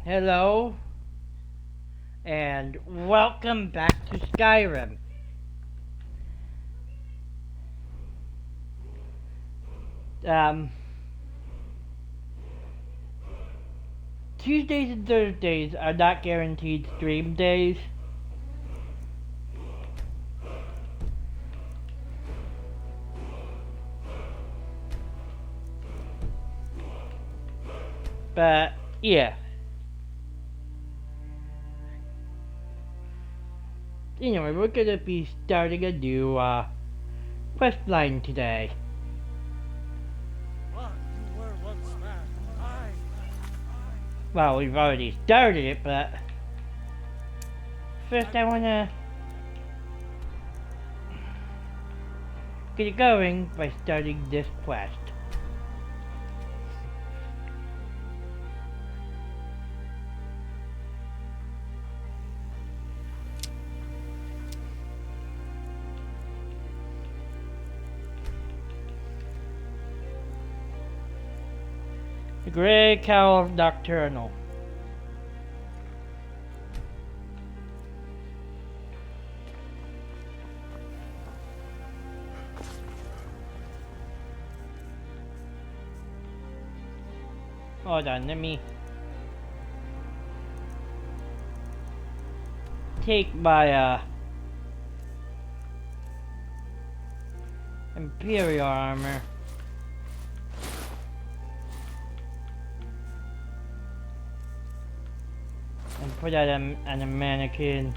Hello, and welcome back to Skyrim. Um, Tuesdays and Thursdays are not guaranteed stream days. But, yeah. Anyway, we're gonna be starting a new, quest line today. You were once man. I. Well, we've already started it, but first I wanna get it going by starting this quest. The Grey Cowl Nocturnal. Hold on, let me take my Imperial armor. And put that on a mannequin.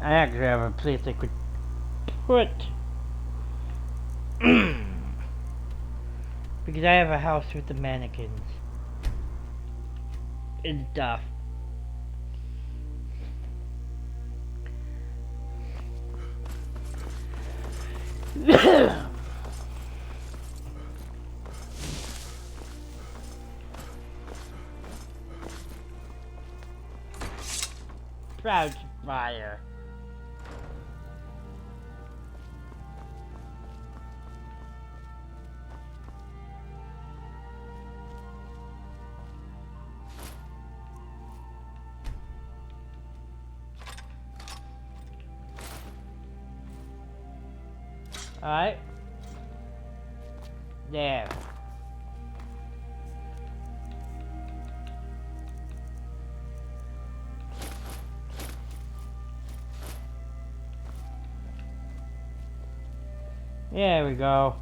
I actually have a place I could put because I have a house with the mannequins and stuff. Crouch fire. Alright. There. There we go.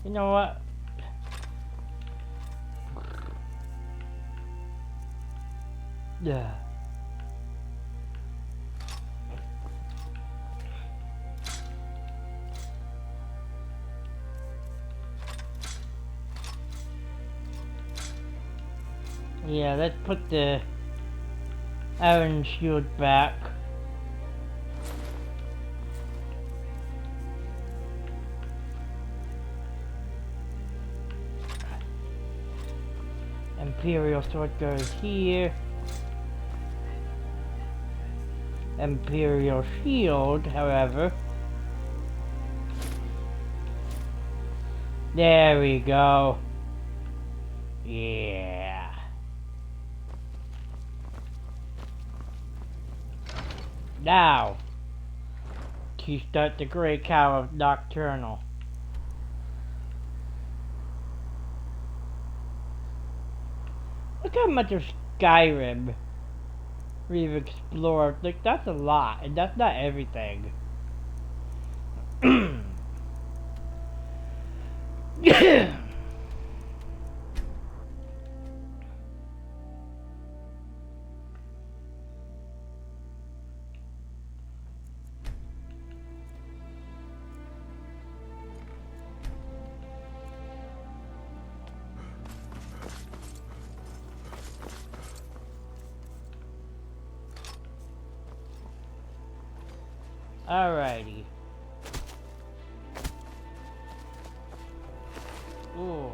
You know what? Yeah. Yeah, let's put the iron shield back. Imperial sword goes here. Imperial shield, however. There we go. Yeah. Now, to start the Grey Cowl of Nocturnal. Look how much of Skyrim we've explored. Like, that's a lot, and that's not everything. Alrighty. Ooh.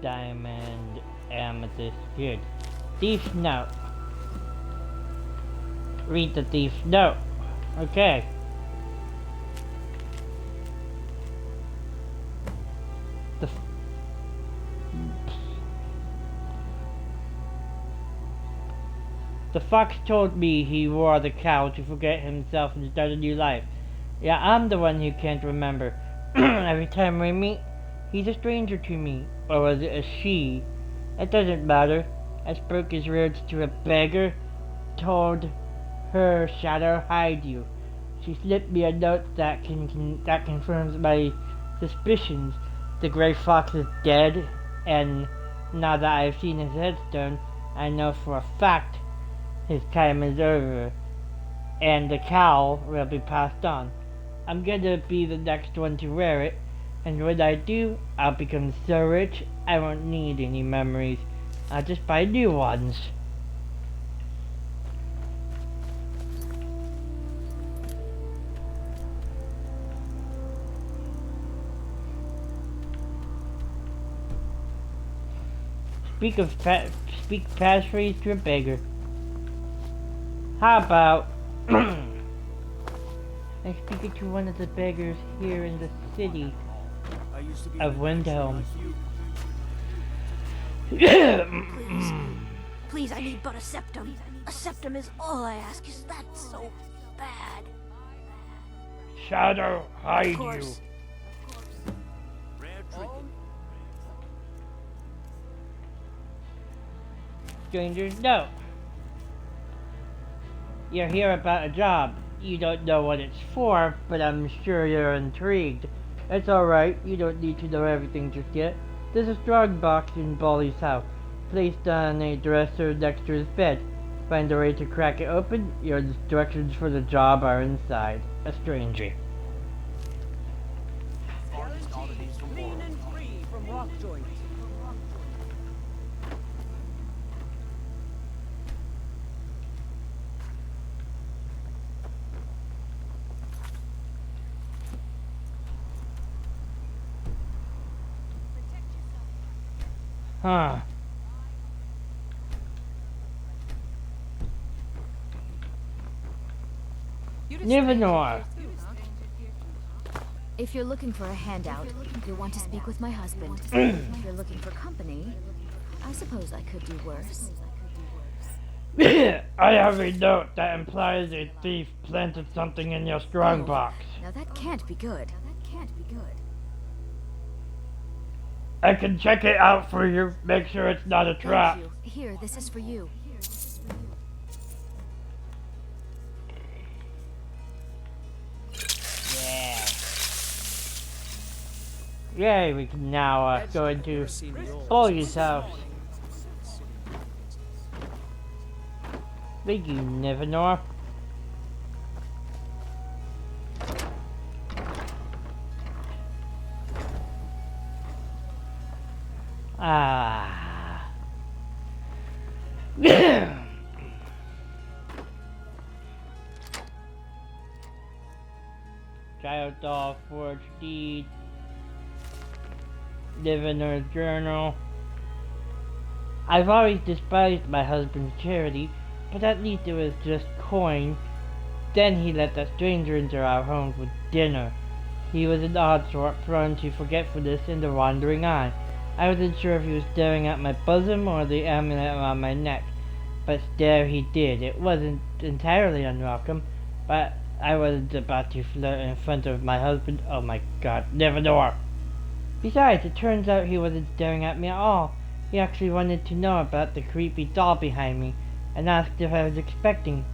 diamond, amethyst. Good. Thief's note. Read the thief's note. Okay. The fox told me he wore the cowl to forget himself and start a new life. Yeah, I'm the one who can't remember. Every time we meet, he's a stranger to me. Or was it a she? It doesn't matter. I spoke his words to a beggar, told her shadow hide you. She slipped me a note that confirms my suspicions. The gray fox is dead, and now that I've seen his headstone, I know for a fact his time is over, and the cowl will be passed on. I'm gonna be the next one to wear it, and when I do, I'll become so rich I won't need any memories. I'll just buy new ones. Speak passphrase to a beggar. How about I'm speaking to one of the beggars here in the city of Windhelm. Please, I need but a septum. A septum is all I ask. Is that so bad? Shadow, hide you. Of course. Strangers, no. You're here about a job. You don't know what it's for, but I'm sure you're intrigued. It's alright, you don't need to know everything just yet. There's a strong box in Bolly's house, placed on a dresser next to his bed. Find a way to crack it open, your instructions for the job are inside. A stranger. Clean and free from rock joints. Huh. Nivenor. If you're looking for a handout, you'll want to speak with my husband. If you're looking for company, I suppose I could do worse. I have a note that implies a thief planted something in your strong box. Now that can't be good. I can check it out for you, make sure it's not a trap. Thank you. Here, this is for you. Yeah. Yay, we can now go into Bolly's house. Thank you, Nivenor. Child doll, forged deed, Nivenor's journal. I've always despised my husband's charity, but at least it was just coin. Then he let that stranger into our home for dinner. He was an odd sort, prone to forgetfulness and a wandering eye. I wasn't sure if he was staring at my bosom or the amulet around my neck, but stare he did. It wasn't entirely unwelcome, but I wasn't about to flirt in front of my husband. Oh my god, never know. Besides, it turns out he wasn't staring at me at all. He actually wanted to know about the creepy doll behind me, and asked if I was expecting.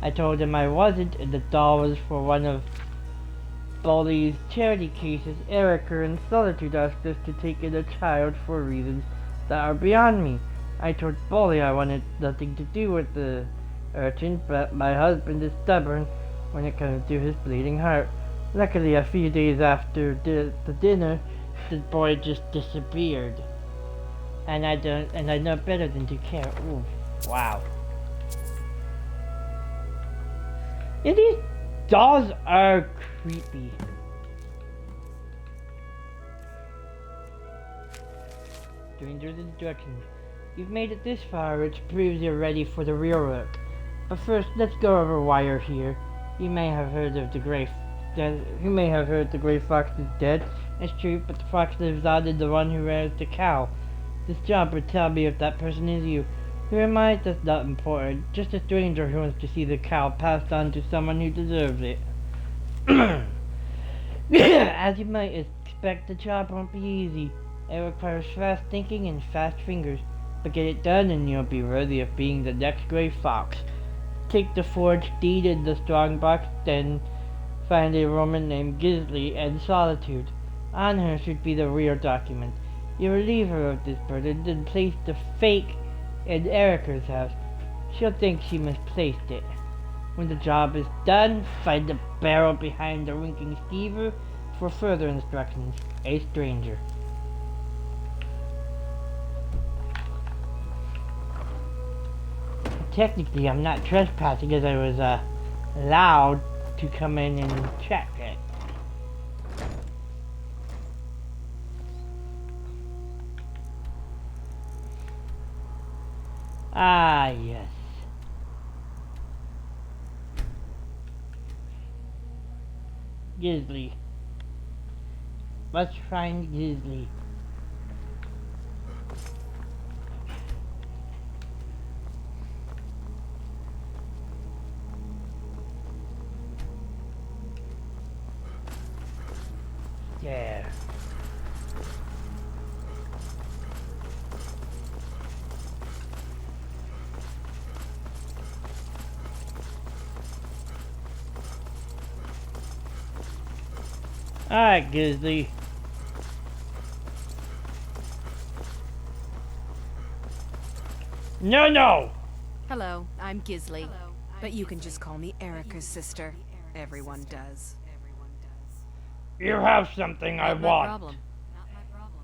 I told him I wasn't, and the doll was for one of Bolly's charity cases. Erica and Solitude asked us to take in a child for reasons that are beyond me. I told Bolly I wanted nothing to do with the urchin, but my husband is stubborn when it comes to his bleeding heart. Luckily, a few days after the dinner, the boy just disappeared. And I know better than to care. Ooh, wow. Yeah, these dolls are creepy. Stranger's instructions. You've made it this far, which proves you're ready for the real work. But first, let's go over why you're here. You may have heard the Grey Fox is dead. It's true, but the fox lives on in the one who rears the cow. This job would tell me if that person is you. Who am I? That's not important. Just a stranger who wants to see the cow passed on to someone who deserves it. As you might expect, the job won't be easy. It requires fast thinking and fast fingers. But get it done and you'll be worthy of being the next Grey Fox. Take the forged deed in the strong box, then find a woman named Gisli and Solitude. On her should be the real document. You relieve her of this burden, then place the fake in Erica's house. She'll think she misplaced it. When the job is done, find the barrel behind the winking Stever for further instructions. A stranger. Technically, I'm not trespassing as I was allowed to come in and check it. Ah, yes. Gisli. Let's find Gisli. There. Alright, Gisli. No! Hello, I'm Gisli. But you can just call me Erica's sister. Everyone does. You have something I Not my want. problem. Not my problem.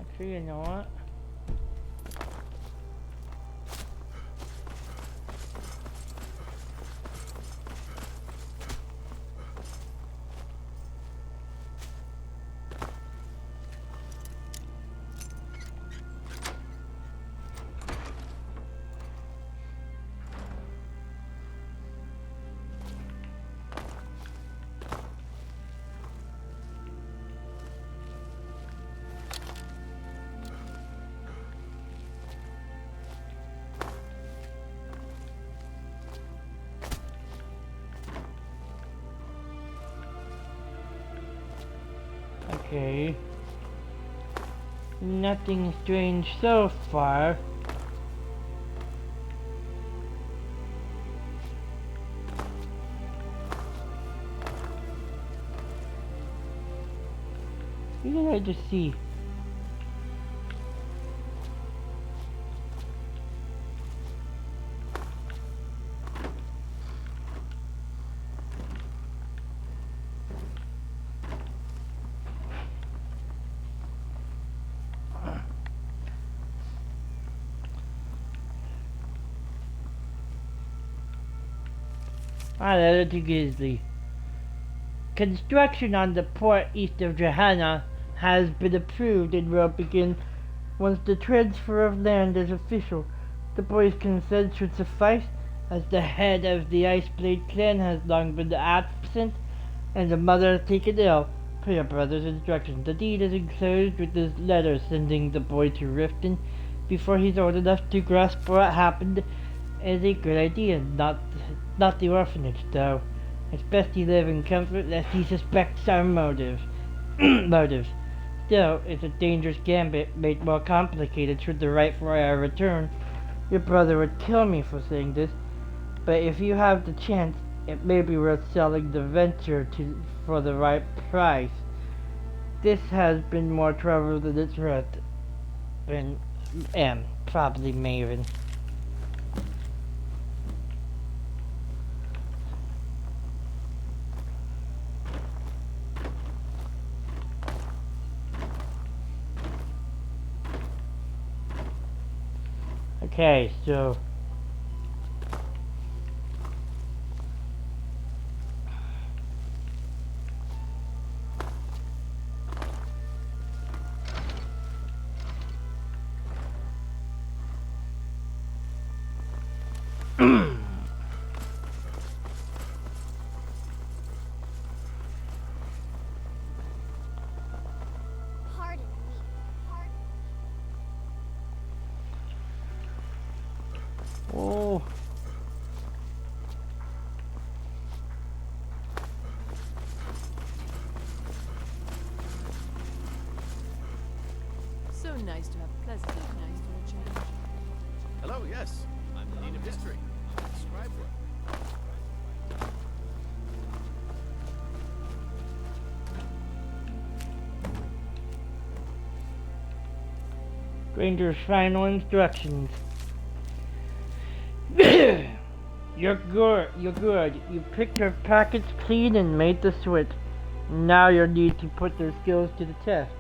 Actually, you know what? Okay. Nothing strange so far. What did I just see? Letter to Gisli. Construction on the port east of Johanna has been approved and will begin once the transfer of land is official. The boy's consent should suffice, as the head of the Iceblade clan has long been absent and the mother has taken ill. Per your brother's instructions, the deed is enclosed with this letter sending the boy to Riften before he's old enough to grasp what happened is a good idea. Not the orphanage, though. It's best he live in comfort lest he suspects our motives. Still, it's a dangerous gambit made more complicated should the right for our return. Your brother would kill me for saying this, but if you have the chance, it may be worth selling the venture for the right price. This has been more trouble than it's worth. And probably Maven. Okay, so Pardon me. oh, So nice to have a pleasant evening for a change. Hello, yes. I'm the Dean of History. Scribe work. Granger's final instructions. You're good. You're good. You picked your pockets clean and made the switch. Now you need to put their skills to the test.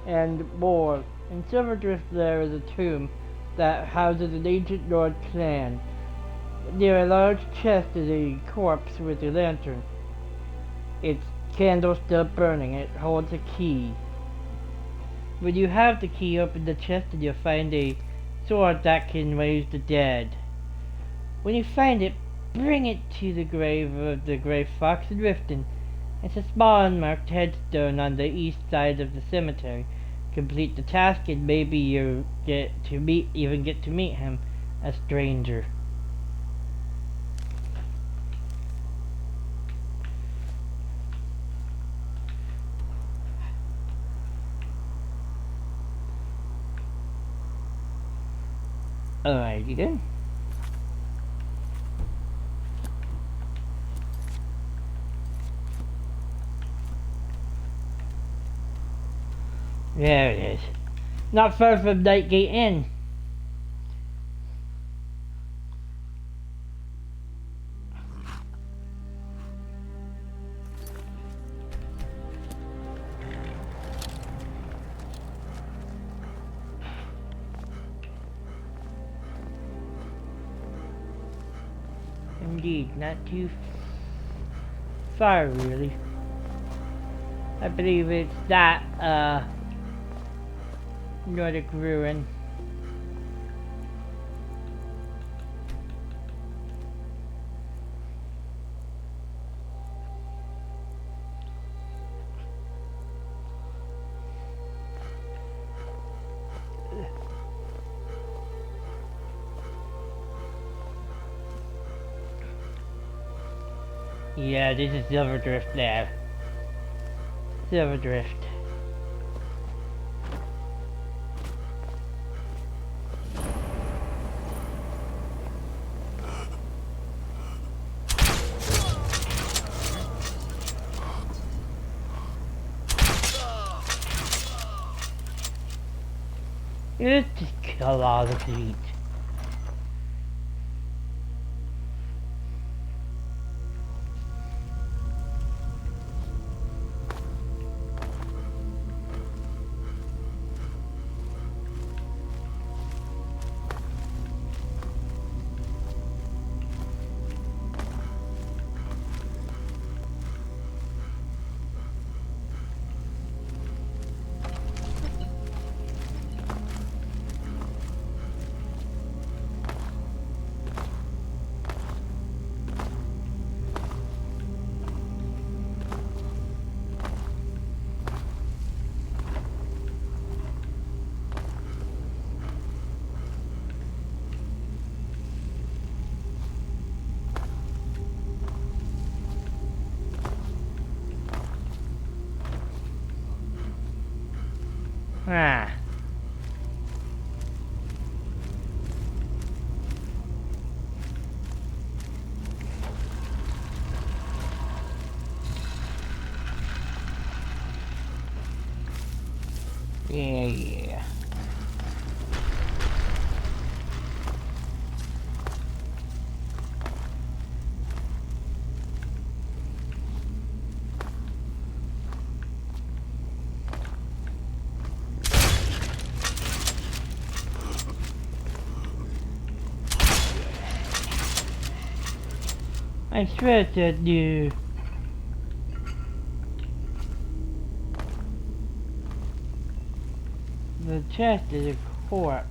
And more. In Silverdrift there is a tomb that houses an ancient Nord clan. Near a large chest is a corpse with a lantern. Its candle still burning. It holds a key. When you have the key, open the chest and you'll find a sword that can raise the dead. When you find it, bring it to the grave of the Grey Fox in Riften. It's a small unmarked headstone on the east side of the cemetery. Complete the task and maybe you even get to meet him, a stranger. Alrighty then. There it is. Not far from Nightgate Inn. Indeed, not too far really. I believe it's that Nordic ruin. Yeah, this is Silverdrift there. Silverdrift. Let's just kill all the fleet. Ah. Yeah. I swear it said new. The chest is a corpse.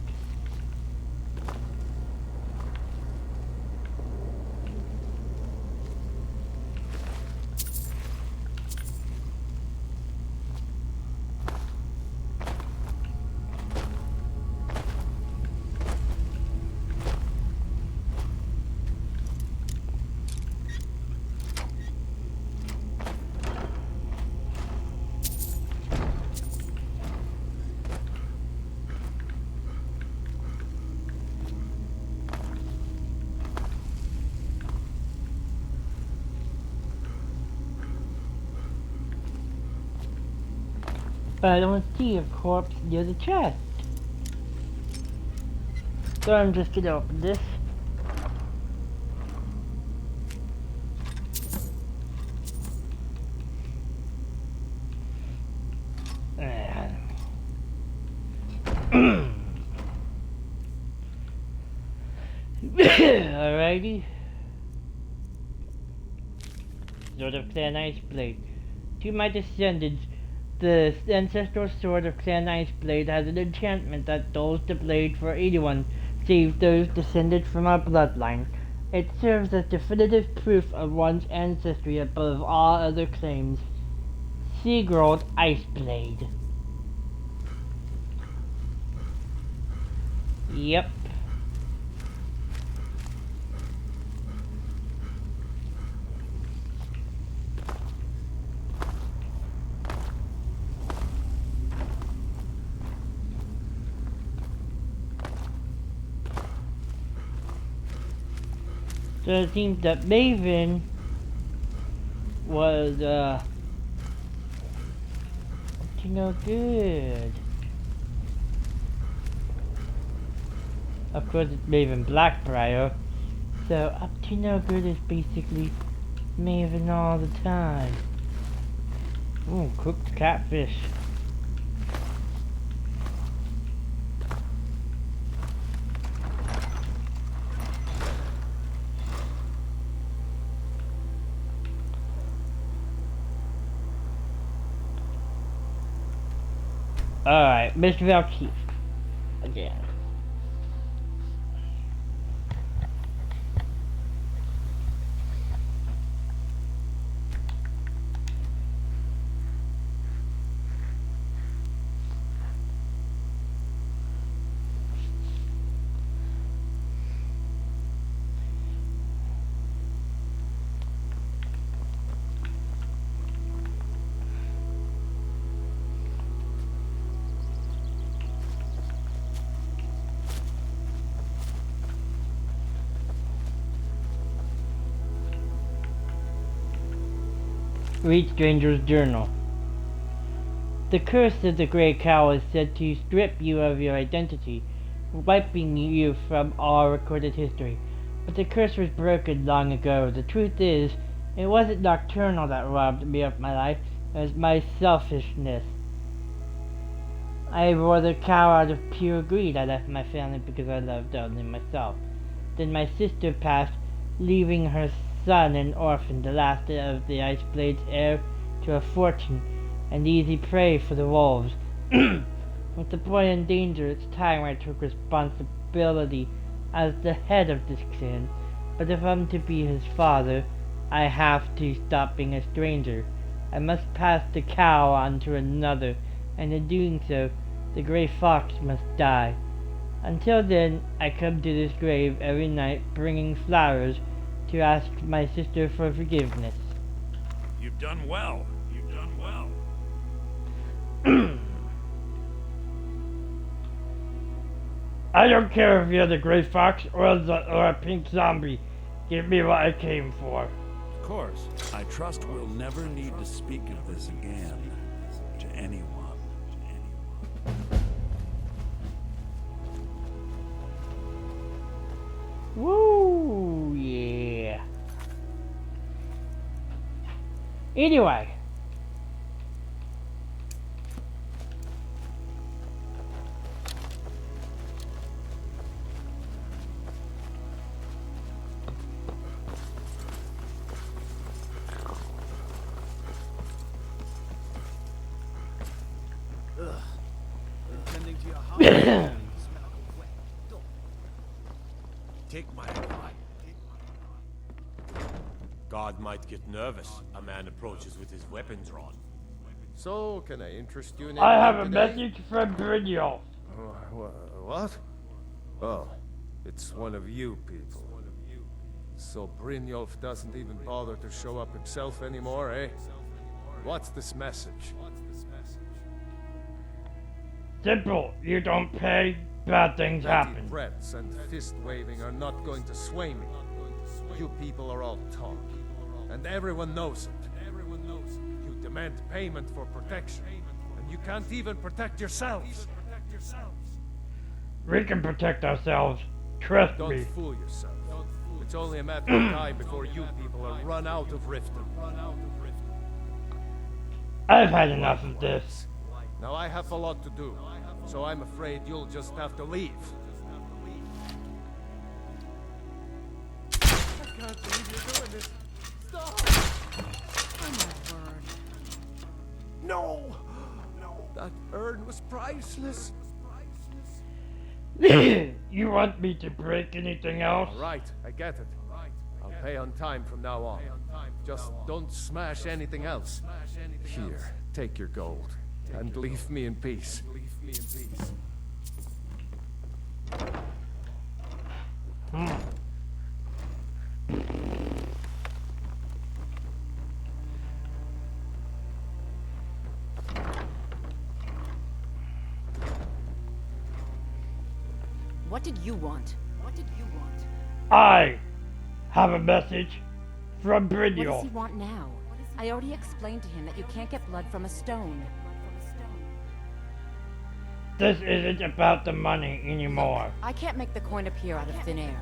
But I don't see a corpse near the chest. So I'm just gonna open this. Alrighty. Sword of Clan Iceblade. To my descendants, the ancestral sword of Clan Iceblade has an enchantment that dulls the blade for anyone, save those descended from our bloodline. It serves as definitive proof of one's ancestry above all other claims. Sigurd Iceblade. Yep. So it seems that Maven was, up to no good. Of course it's Maven Blackbriar, so up to no good is basically Maven all the time. Ooh, cooked catfish. Alright, Mr. Valkeith. Again. Read Stranger's Journal. The curse of the Grey Cow is said to strip you of your identity, wiping you from all recorded history. But the curse was broken long ago. The truth is, it wasn't Nocturnal that robbed me of my life, it was my selfishness. I wore the cow out of pure greed. I left my family because I loved only myself. Then my sister passed, leaving her son an orphan, the last of the Iceblade's heir to a fortune, and easy prey for the wolves. With the boy in danger, it's time I took responsibility as the head of this clan. But if I'm to be his father, I have to stop being a stranger. I must pass the cow on to another, and in doing so, the Grey Fox must die. Until then, I come to this grave every night bringing flowers to ask my sister for forgiveness. You've done well. You've done well. I don't care if you're the Grey Fox or a pink zombie. Give me what I came for. Of course. I trust we'll never need to speak of this again to anyone. Woo, yeah. Anyway. to your house. Smell like a wet dog. Take my advice. God might get nervous. A man approaches with his weapon drawn. So, can I interest you in I have a anything today? message from Brynjolf. What? Oh, it's one of you people. So Brynjolf doesn't even bother to show up himself anymore, eh? What's this message? Simple. You don't pay, bad things Petty happen. threats and fist-waving are not going to sway me. You people are all talk, and everyone knows it. You demand payment for protection, and you can't even protect yourselves. We can protect ourselves. Trust Don't me. fool yourself. It's only a matter of time before you people are run out of Riften. I've had enough of this. Now I have a lot to do, so I'm afraid you'll just have to leave. I can't believe you're doing this. Stop! Oh, my word. No! That urn was priceless. You want me to break anything else? All right, I get it. I'll pay on time from now on. Just don't smash anything else. Here, take your gold, and leave me in peace. What did you want? I have a message from What does he Brynjolf. want now? I already explained to him that you can't get blood from a stone. This isn't about the money anymore. I can't make the coin appear out of thin air.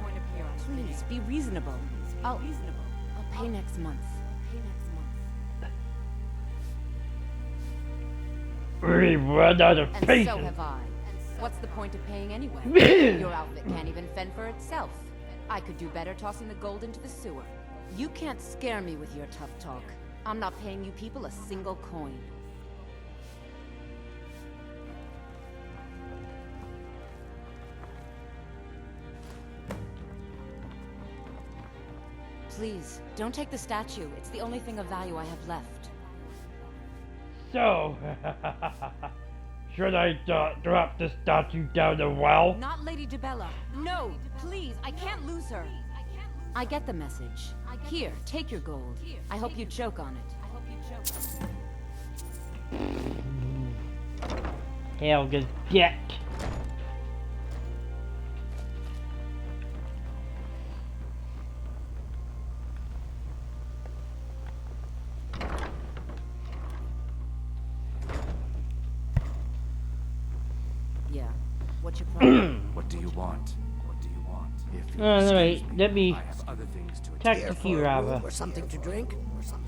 Please, be reasonable. I'll pay next month. We run out of And so patience. have I. What's the point of paying anyway? Your outfit can't even fend for itself. I could do better tossing the gold into the sewer. You can't scare me with your tough talk. I'm not paying you people a single coin. Please, don't take the statue. It's the only thing of value I have left. So, should I drop the statue down the well? Not Lady Dibella. No, please, I can't lose her. I get the message. Here, take your gold. I hope you choke on it. Helga's debt. Yeah. What's your problem? What do you want? What do you want? If you No, excuse wait, me, let me I have other things to attend check Here the for key, a Rava. room or something to drink?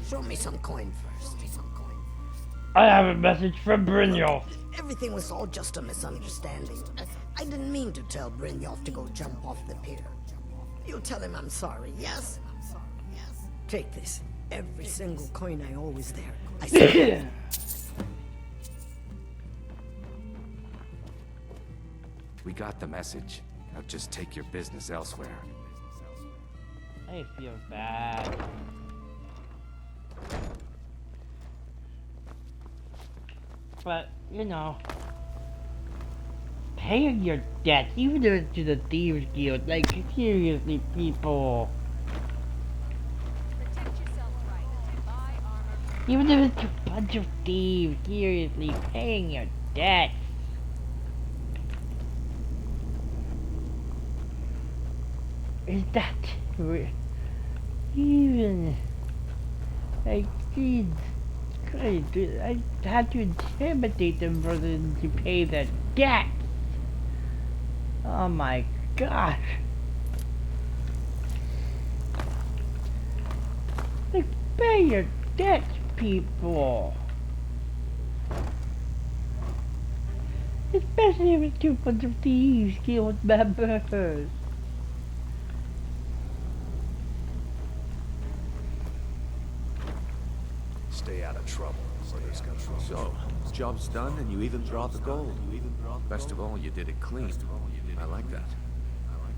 Show me some coin first. I have a message from Brynjolf. Everything was all just a misunderstanding. I didn't mean to tell Brynjolf to go jump off the pier. You tell him I'm sorry, yes? Take this. Every single coin I owe is there. I swear. We got the message. Now just take your business elsewhere. I feel bad. But, you know, paying your debts, even if it's to the Thieves Guild, like, seriously, people. Even if it's a bunch of thieves, seriously, paying your debts. Is that even like these I had to intimidate them for them to pay their debt. Oh my gosh. Like, pay your debts, people. Especially if it's to a bunch of Thieves Guild members. Stay out of trouble. So, job's done and you even brought the gold. Best of all, you did it clean. I like that.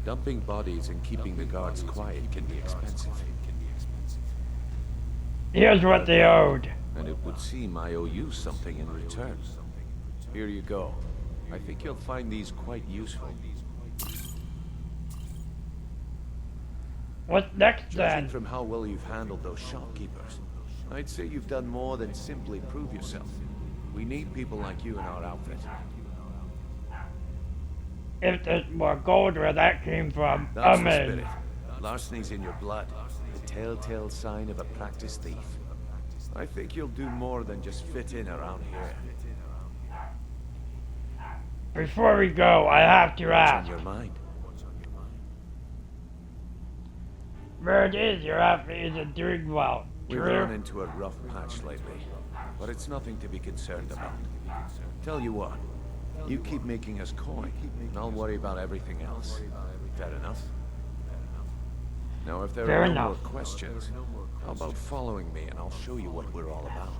Dumping bodies and keeping the guards quiet can be expensive. Here's what they owed. And it would seem I owe you something in return. Here you go. I think you'll find these quite useful. What's next Judging then? from how well you've handled those shopkeepers, I'd say you've done more than simply prove yourself. We need people like you in our outfit. If there's more gold where that came from, That's I'm the in. spirit. Larceny's in your blood. The telltale sign of a practiced thief. I think you'll do more than just fit in around here. Before we go, I have to What's on ask. your mind? Where it is your outfit isn't doing well. We've True? run into a rough patch lately, but it's nothing to be concerned about. Tell you what, you keep making us coin, and I'll worry about everything else. Fair enough? Now, if there Fair are no enough. more questions, how about following me and I'll show you what we're all about?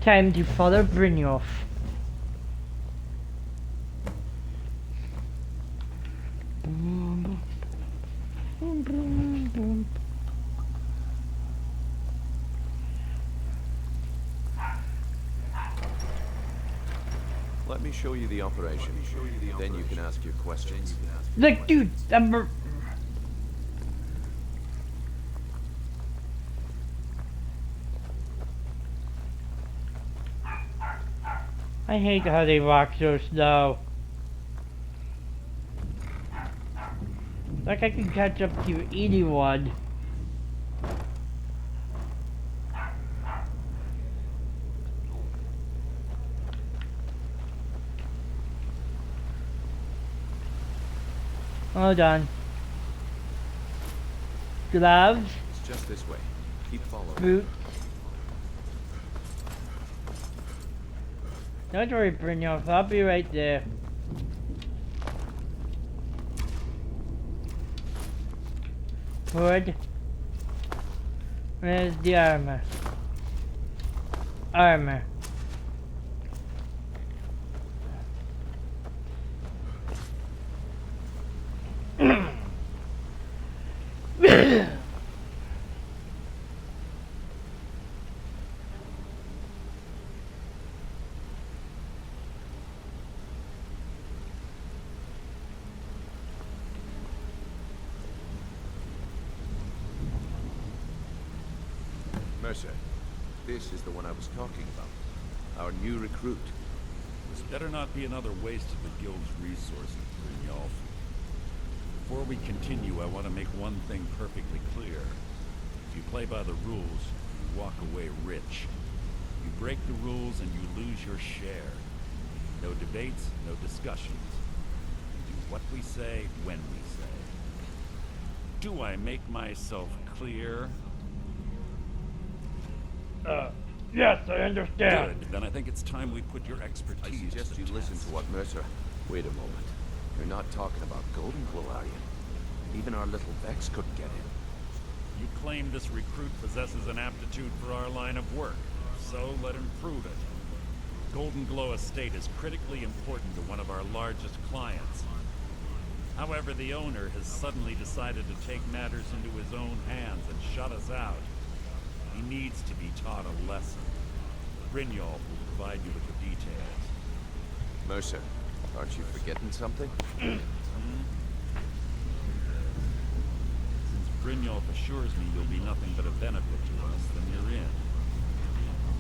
Time to follow Brynjolf. Let me show you the operation. Then you can ask your questions. Look, dude, I hate how they walk so slow. Like I can catch up to anyone. Hold on. Gloves, It's just this way. Keep following. boots. Don't worry, Brynjolf, I'll be right there. Hood. Where's the armor? Armor. Mercer, this is the one I was talking about. Our new recruit. This better not be another waste of the Guild's resources, Brynjolf. Before we continue, I want to make one thing perfectly clear. If you play by the rules, you walk away rich. You break the rules and you lose your share. No debates, no discussions. We do what we say, when we say. Do I make myself clear? Yes, I understand. Good. Then I think it's time we put your I expertise suggest to the you listen test. to what Mercer... Wait a moment. You're not talking about Golden Glow, are you? Even our little Vex couldn't get in. You claim this recruit possesses an aptitude for our line of work, so let him prove it. Golden Glow Estate is critically important to one of our largest clients. However, the owner has suddenly decided to take matters into his own hands and shut us out. He needs to be taught a lesson. Brynjolf will provide you with the details. Mercer, aren't you forgetting something? Since Brynjolf assures me you'll be nothing but a benefit to us, then you're in.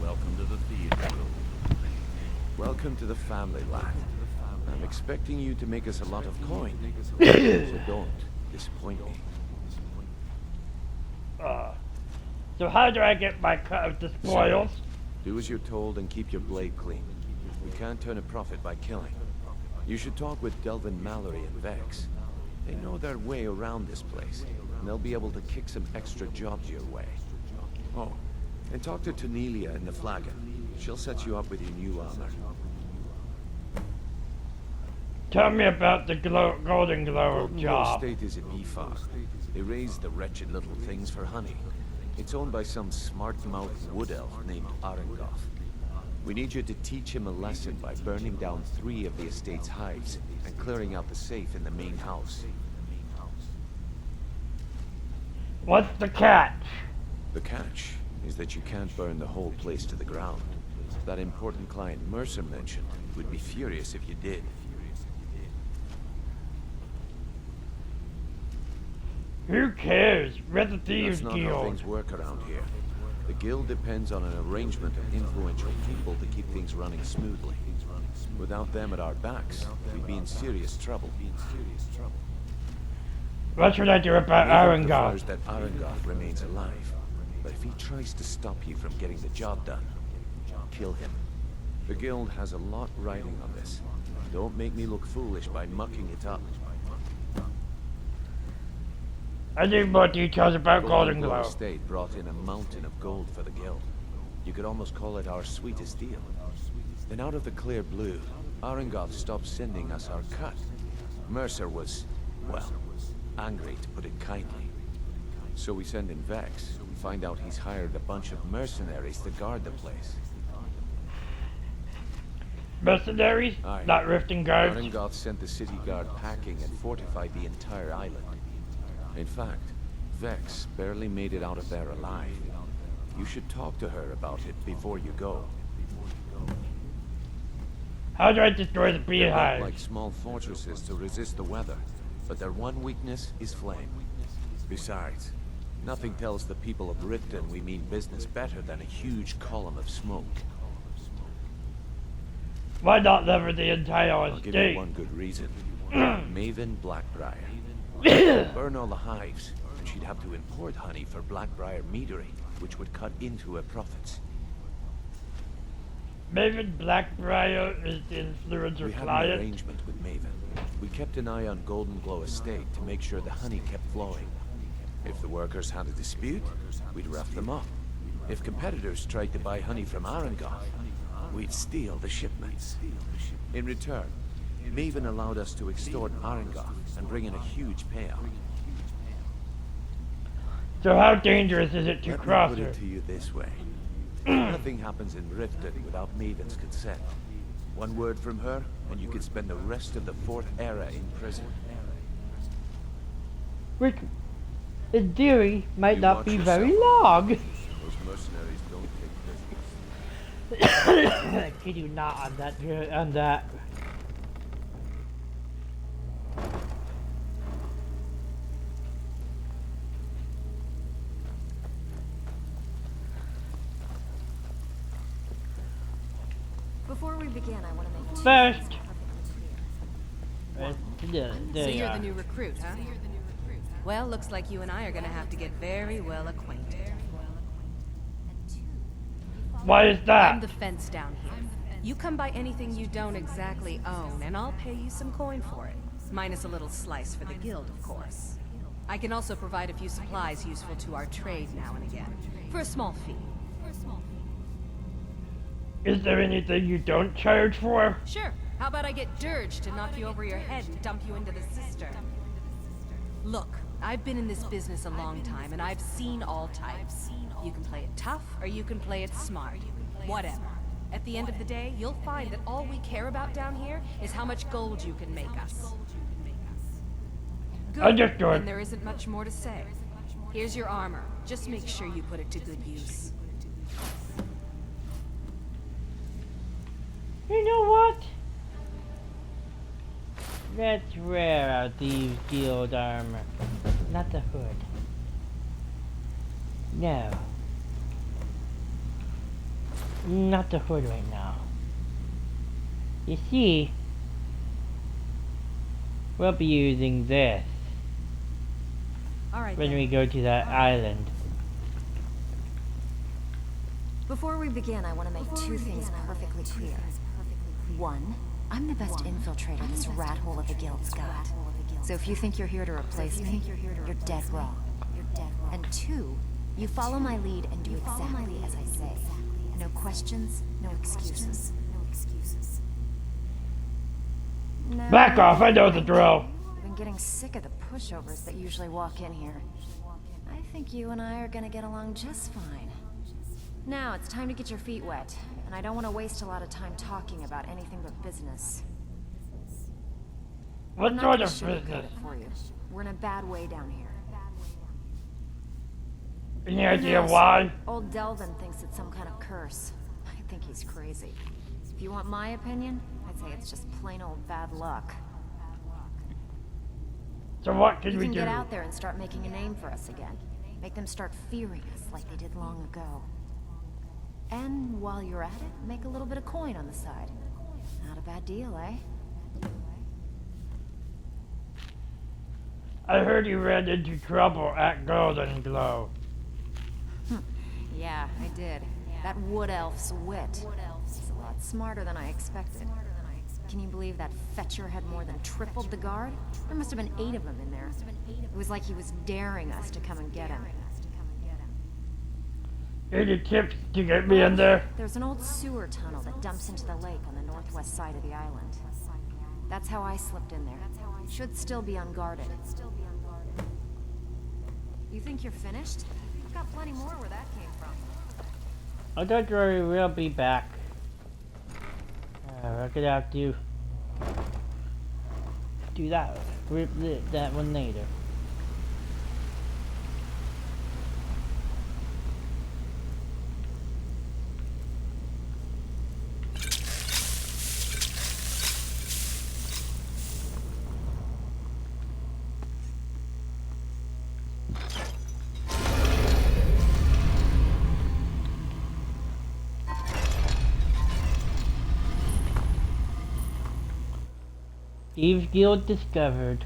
Welcome to the theater. Welcome to the family, lad. I'm expecting you to make us a lot of coin. So don't disappoint me. So how do I get my cut of the spoils? Do as you're told and keep your blade clean. We can't turn a profit by killing. You should talk with Delvin Mallory and Vex. They know their way around this place, and they'll be able to kick some extra jobs your way. Oh, and talk to Tanelia in the Flagon. She'll set you up with your new armor. Tell me about the Golden Glow Golden Glow job. Estate is at Bifar. They raise the wretched little things for honey. It's owned by some smart-mouthed wood elf named Arengoth. We need you to teach him a lesson by burning down 3 of the estate's hives and clearing out the safe in the main house. What's the catch? The catch is that you can't burn the whole place to the ground. That important client Mercer mentioned would be furious if you did. Who cares? We're the Thieves That's not how Guild. things work around here. The guild depends on an arrangement of influential people to keep things running smoothly. Without them at our backs, we'd be in serious trouble. What should I do about Nathan Arengoth? prefers that Arengoth remains alive, but if he tries to stop you from getting the job done, kill him. The guild has a lot riding on this. Don't make me look foolish by mucking it up. I need more details about Golden Glow. Estate brought in a mountain of gold for the guild. You could almost call it our sweetest deal. Then out of the clear blue, Arengoth stopped sending us our cut. Mercer was, well, angry to put it kindly. So we send in Vex, find out he's hired a bunch of mercenaries to guard the place. Mercenaries? Aye. Not rifting guards? Arengoth sent the city guard packing and fortified the entire island. In fact, Vex barely made it out of there alive. You should talk to her about it before you go. How do I destroy the They're built beehive? like small fortresses to resist the weather, but their one weakness is flame. Besides, nothing tells the people of Riften we mean business better than a huge column of smoke. Why not lever the entire I'll give you estate? one good reason. Maven Blackbriar. Burn all the hives, and she'd have to import honey for Blackbriar meadery, which would cut into her profits. Maven Blackbriar is the influencer We had an client. arrangement with Maven. We kept an eye on Golden Glow Estate to make sure the honey kept flowing. If the workers had a dispute, we'd rough them up. If competitors tried to buy honey from Arengoth, we'd steal the shipments. In return, Maven allowed us to extort Arengoth and bring in a huge payout. So how dangerous is it to Let me cross put her? it to you this way. Nothing happens in Riften without Maven's consent. One word from her, and you could spend the rest of the 4th era in prison. Which, in theory, might You not watch be yourself. very long. Those mercenaries don't take prisoners. Can you not on that? Before we begin, I want to make two First. things perfectly clear. There So you you're are. the new recruit, huh? Well, looks like you and I are gonna have to get very well acquainted. What is I'm that? the fence down here. You come by anything you don't exactly own, and I'll pay you some coin for it. Minus a little slice for the guild, of course. I can also provide a few supplies useful to our trade now and again, for a small fee. Is there anything you don't charge for? Sure. How about I get Dirge to knock you over your head and dump you into the cistern? Look, I've been in this business a long time, and I've seen all types. You can play it tough, or you can play it smart. Whatever. At the end of the day, you'll find that all we care about down here is how much gold you can make us. Good. Understood. And there isn't much more to say. Here's your armor. Just make sure you put it to good use. You know what? Let's wear our Thieves Guild armor. Not the hood. No. Not the hood right now. You see, we'll be using this All right. when then. we go to that island. Before we begin, I want to make two things perfectly clear. One, I'm the best infiltrator this rat hole of a guild's got. So if you think you're here to replace me, you're dead wrong. And two, you follow my lead and do exactly as I say. No questions, no excuses. Now, Back off, I know the drill. I've been getting sick of the pushovers that usually walk in here. I think you and I are gonna get along just fine. Now it's time to get your feet wet, and I don't want to waste a lot of time talking about anything but business. What I'm not sort gonna of sugarcoat business? it for you. We're in a bad way down here. Any Who idea knows? why? Old Delvin thinks it's some kind of curse. I think he's crazy. If you want my opinion, I'd say it's just plain old bad luck. So what can You we can do? get out there and start making a name for us again. Make them start fearing us like they did long ago. And while you're at it, make a little bit of coin on the side. Not a bad deal, eh? I heard you ran into trouble at Golden Glow. Yeah, I did. That wood elf's wit. He's a lot smarter than I expected. Can you believe that fetcher had more than tripled the guard? There must have been 8 of them in there. It was like he was daring us to come and get him. Any tips to get me in there? There's an old sewer tunnel that dumps into the lake on the northwest side of the island. That's how I slipped in there. Should still be unguarded. You think you're finished? I've got plenty more where that came from. Oh, don't worry, we'll be back. We're gonna have to do that. That one later. Thieves Guild discovered.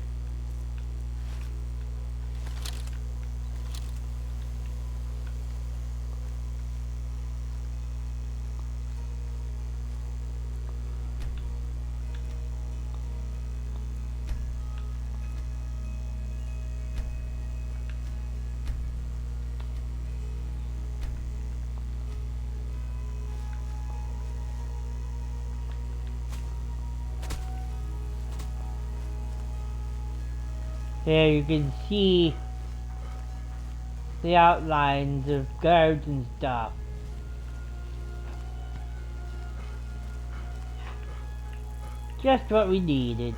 There you can see the outlines of guards and stuff. Just what we needed.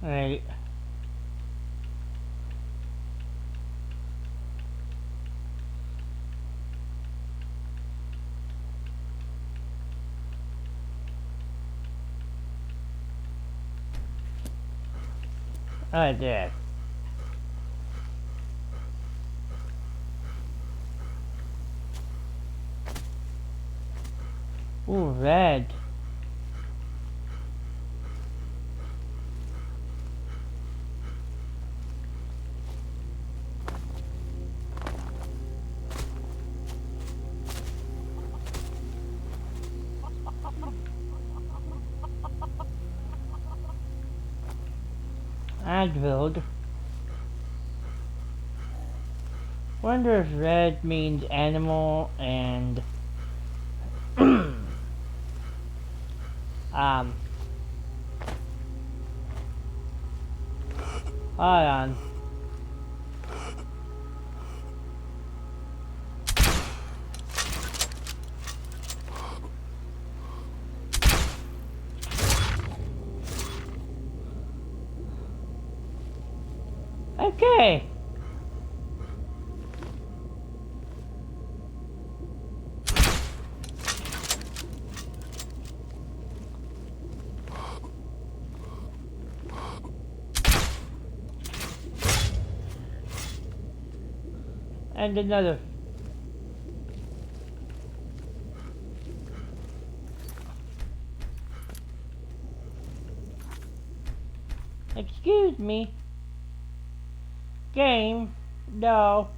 Alright. Right there. Ooh, red. Advilled. Wonder if red means animal and hold on. Okay. And another. Excuse me. Game. No.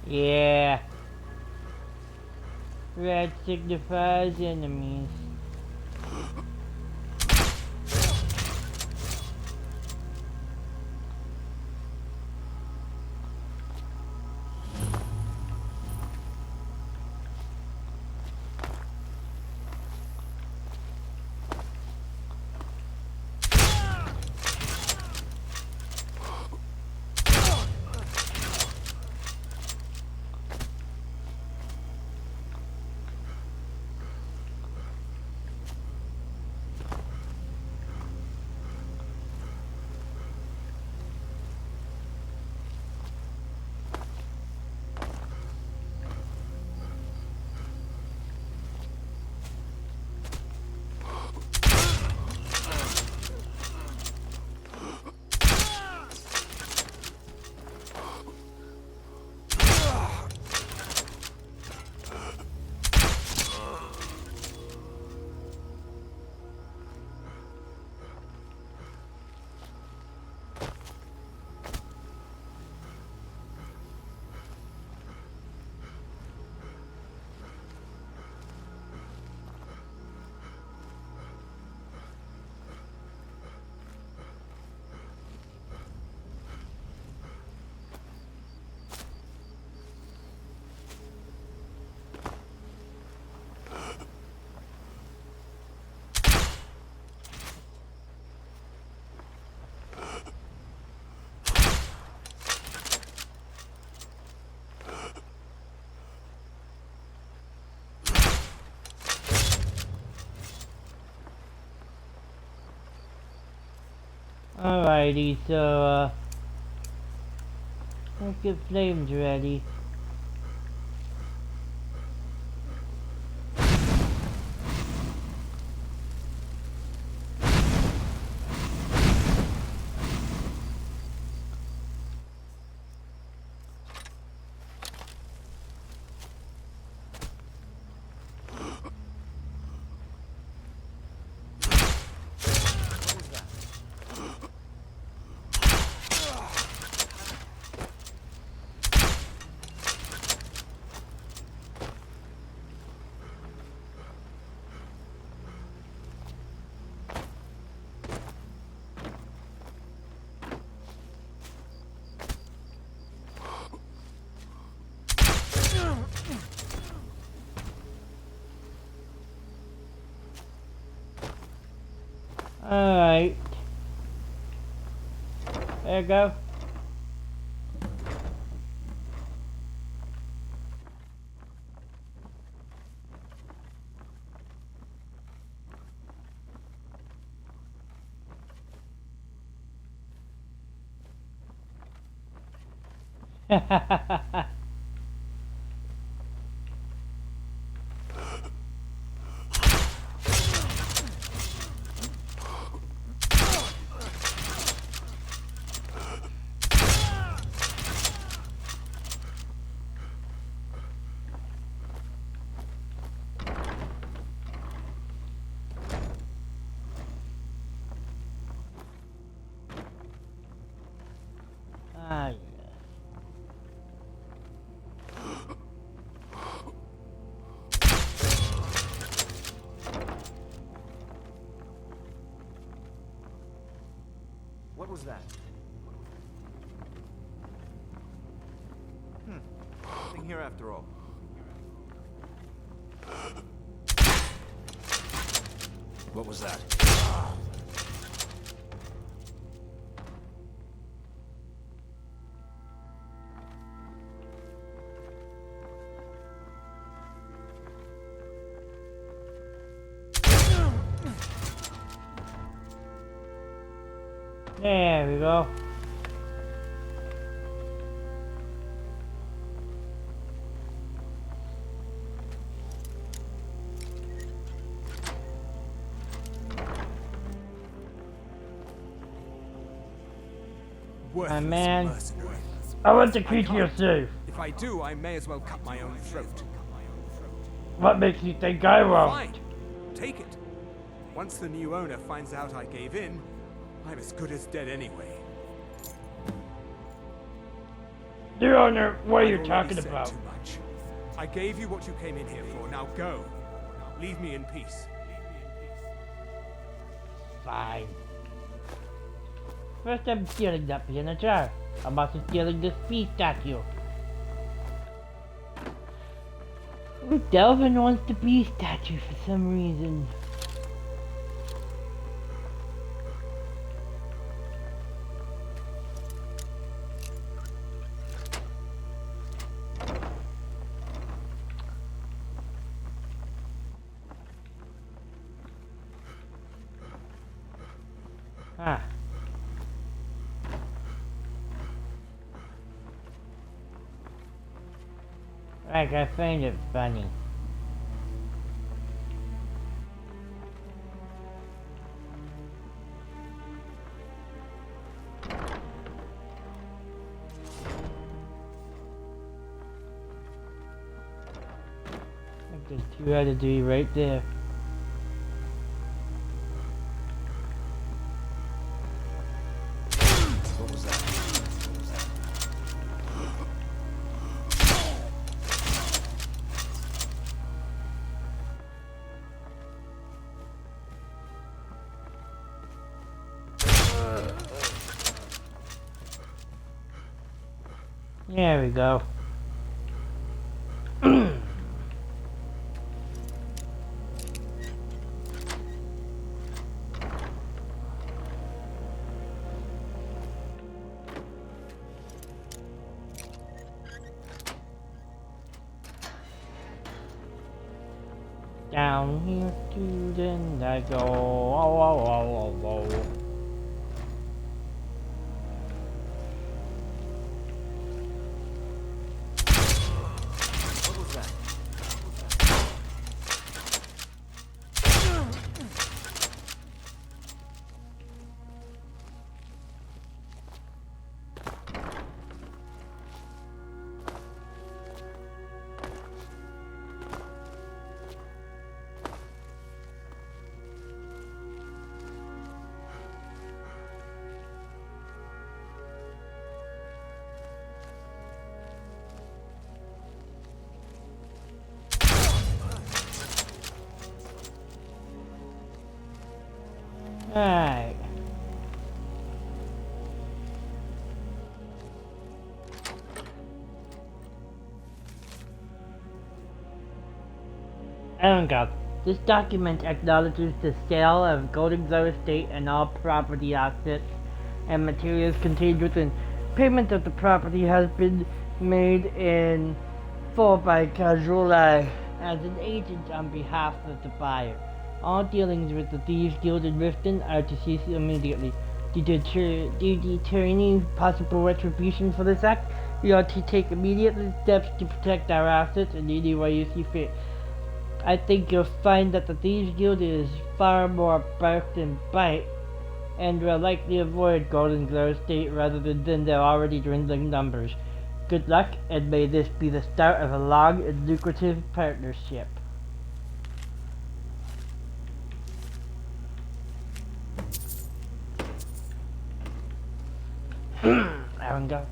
Yeah. Red signifies enemies. Alrighty, so let's get flames ready. Alright. There you go. What was that? Nothing here after all. What was that? There we go. My man, I want the key to your safe. If I do, I may as well cut my own throat. What makes you think I won't? Fine. Take it. Once the new owner finds out I gave in, I'm as good as dead anyway. The owner, what are you I've already talking said about? Too much. I gave you what you came in here for. Now go. Leave me in peace. Fine. First I'm stealing that piano jar. I'm also stealing this bee statue. Ooh, Delvin wants the bee statue for some reason. Ah. Like, I find it funny. Like there's two out of three right there. What was that? There we go. Down here, student, I go. Oh, oh, oh, oh, oh. What was that? Alright. God. This document acknowledges the sale of Golden Glow Estate and all property assets and materials contained within. Payment of the property has been made in full by Casual Eye as an agent on behalf of the buyer. All dealings with the Thieves Guild in Riften are to cease immediately. To deter any possible retribution for this act, we ought to take immediate steps to protect our assets in any way you see fit. I think you'll find that the Thieves Guild is far more bark than bite, and will likely avoid Golden Glow State rather than their already dwindling numbers. Good luck, and may this be the start of a long and lucrative partnership. Aaron go.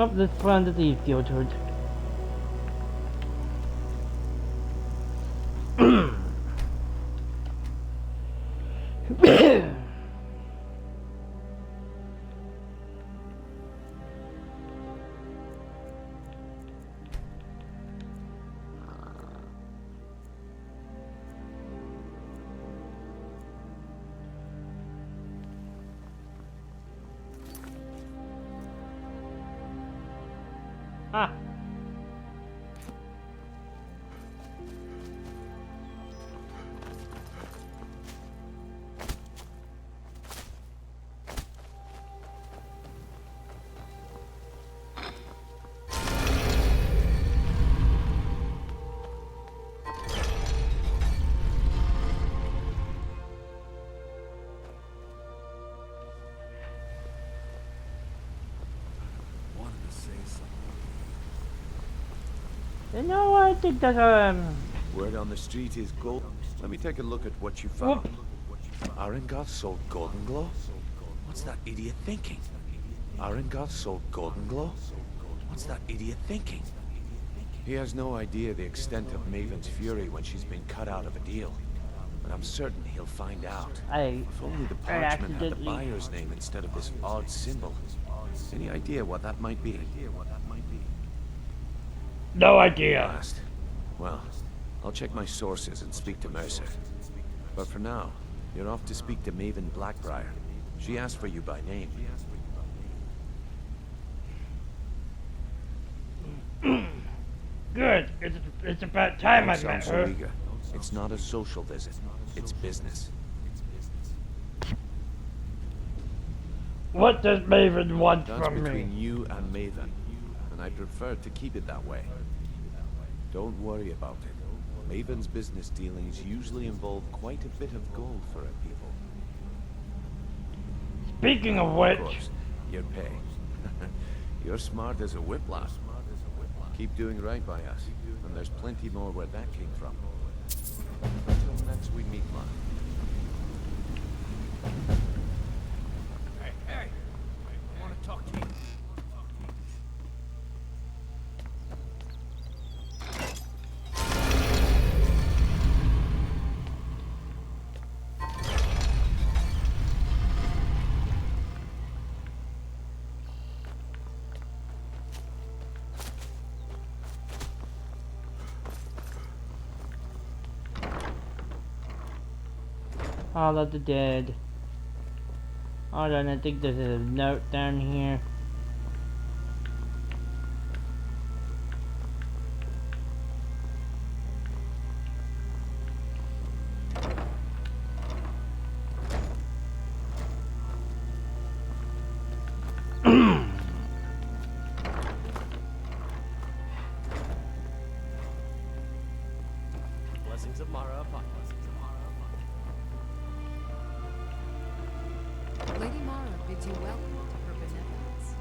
Oh, let's find the leaf filtered. Ah. Wanted to say something. You know, I think that Word on the street is gold. Let me take a look at what you found. Arengoth sold Golden Glow? What's that idiot thinking? Arengoth sold Golden Glow? What's that idiot thinking? He has no idea the extent of Maven's fury when she's been cut out of a deal. But I'm certain he'll find out. If only the parchment had the buyer's name instead of this odd symbol. Any idea what that might be? no idea. Last. Well, I'll check my sources and speak to Mercer. But for now, you're off to speak to Maven Blackbriar. She asked for you by name. Good. It's about time I Don't met sound her. so eager. It's not a social visit. It's business. What does Maven want That's from between me? you and Maven, and I prefer to keep it that way. Don't worry about it. Maven's business dealings usually involve quite a bit of gold for a people. Speaking of Of which, course, your pay. You're smart as a whiplash. Keep doing right by us, and there's plenty more where that came from. Until next we meet, lad. Hey, I want to talk to you. all of the dead. Hold on, I think there's a note down here. Blessings of Mara upon us. Lady Mara bids you welcome to her benevolence.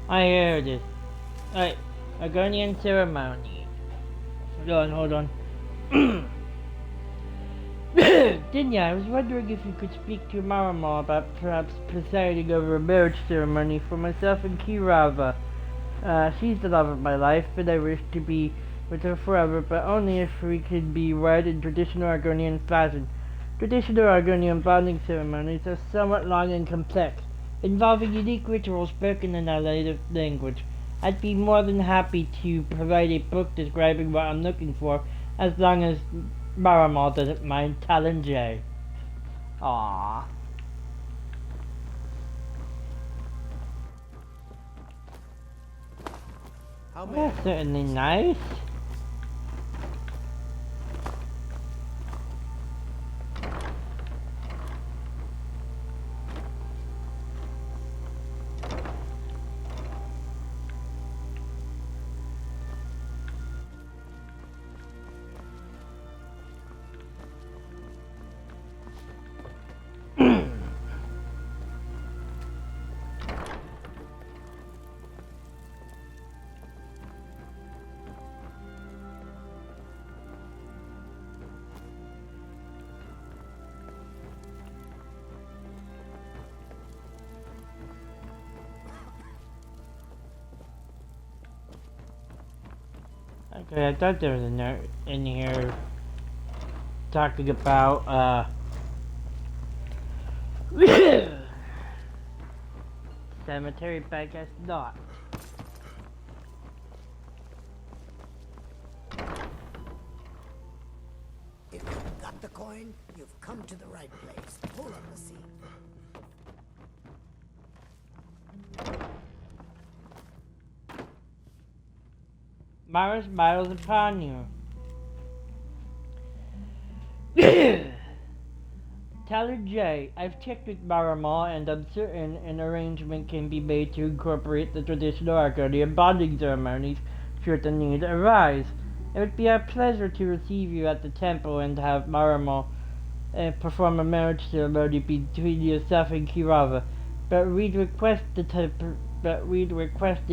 I heard it. Alright, Argonian ceremony. Hold on. Dinya, I was wondering if you could speak to Marama about perhaps presiding over a marriage ceremony for myself and Kirava. She's the love of my life, and I wish to be with her forever, but only if we can be wed in traditional Argonian fashion. Traditional Argonian bonding ceremonies are somewhat long and complex, involving unique rituals spoken in our native language. I'd be more than happy to provide a book describing what I'm looking for, as long as Marama doesn't mind Talon. Aww. How may That's certainly nice. Okay, I thought there was a note in here talking about, cemetery, but I guess not. If you've got the coin, you've come to the right place. Pull up the scene. Mara smiles upon you. Tell her Jay, I've checked with Marama and I'm certain an arrangement can be made to incorporate the traditional Arcadian bonding ceremonies should the need arise. It would be our pleasure to receive you at the temple and have Marama perform a marriage ceremony between yourself and Kirava, but we'd request the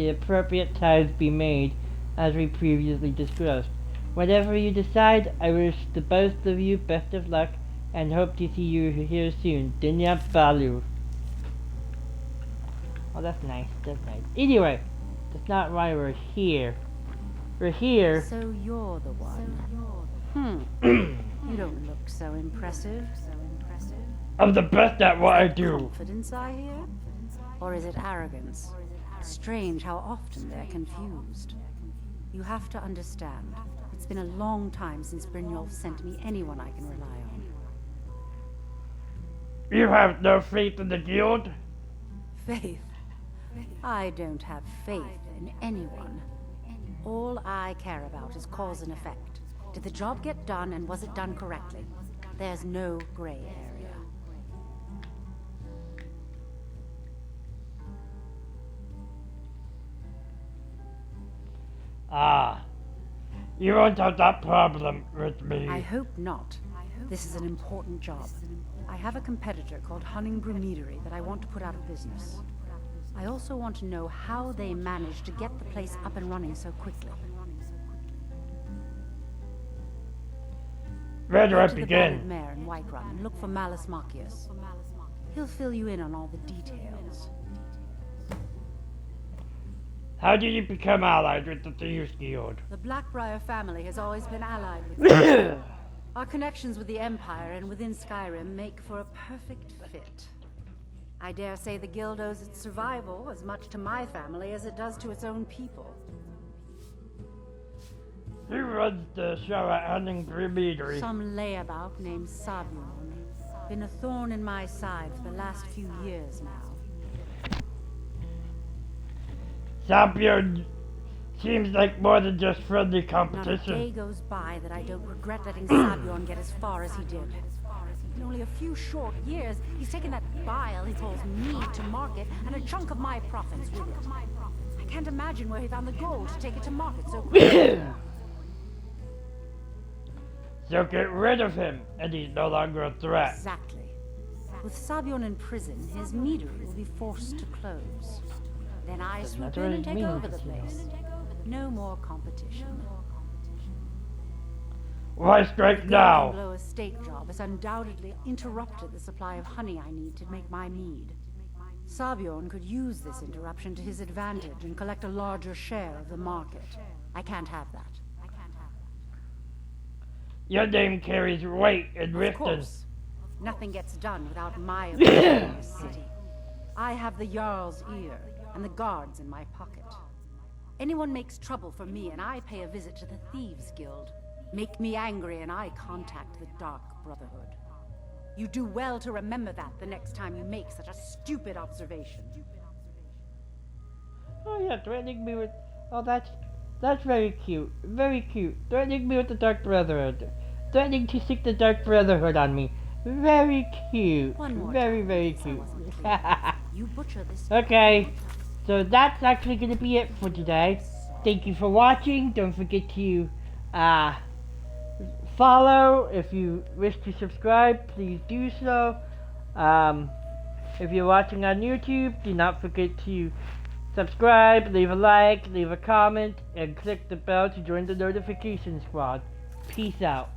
appropriate times be made, as we previously discussed. Whatever you decide, I wish the both of you best of luck and hope to see you here soon. Dinya Balu. Oh, that's nice. That's nice. Anyway, that's not why we're here. We're here. So you're the one. You don't look so impressive. I'm the best at what I do. Confidence, I hear? Or is it arrogance? Strange how often they're confused. You have to understand, it's been a long time since Brynjolf sent me anyone I can rely on. You have no faith in the guild? Faith? I don't have faith in anyone. All I care about is cause and effect. Did the job get done and was it done correctly? There's no gray area. Ah, you won't have that problem with me. I hope not. This is an important job. I have a competitor called Hunningbrew Meadery that I want to put out of business. I also want to know how they managed to get the place up and running so quickly. Where do I Go to the begin? Battered Mare in Whiterun and look for Malus Macius. He'll fill you in on all the details. How did you become allied with the Thieves Guild? The Blackbriar family has always been allied with us. Our connections with the Empire and within Skyrim make for a perfect fit. I dare say the guild owes its survival as much to my family as it does to its own people. Who runs the show at Hunningbrew Meadery? Some layabout named Sabion. Been a thorn in my side for the last few years now. Champion seems like more than just friendly Not a competition. day goes by that I don't regret letting Sabion get as far as he did. In only a few short years, he's taken that bile he calls mead to market and a chunk of my profits with it. I can't imagine where he found the gold to take it to market so quickly. So get rid of him, and he's no longer a threat. Exactly. With Sabion in prison, his meadery will be forced to close. Then I swoop in and take over the place. No more competition. Why strike The now? Blow estate job has undoubtedly interrupted the supply of honey I need to make my mead. Sabion could use this interruption to his advantage and collect a larger share of the market. I can't have that. Your name carries weight in Of Riften. course. Nothing gets done without my authority in this city. I have the Jarl's ear and the guards in my pocket. Anyone makes trouble for me and I pay a visit to the Thieves Guild. Make me angry and I contact the Dark Brotherhood. You do well to remember that the next time you make such a stupid observation. Oh yeah, threatening me with... Oh, that's very cute. Very cute. Threatening me with the Dark Brotherhood. Threatening to stick the Dark Brotherhood on me. Very cute. One more Very, time, very please, I cute. wasn't clear. You butcher this. Okay, so that's actually going to be it for today. Thank you for watching. Don't forget to follow. If you wish to subscribe, please do so. If you're watching on YouTube, do not forget to subscribe, leave a like, leave a comment, and click the bell to join the notification squad. Peace out.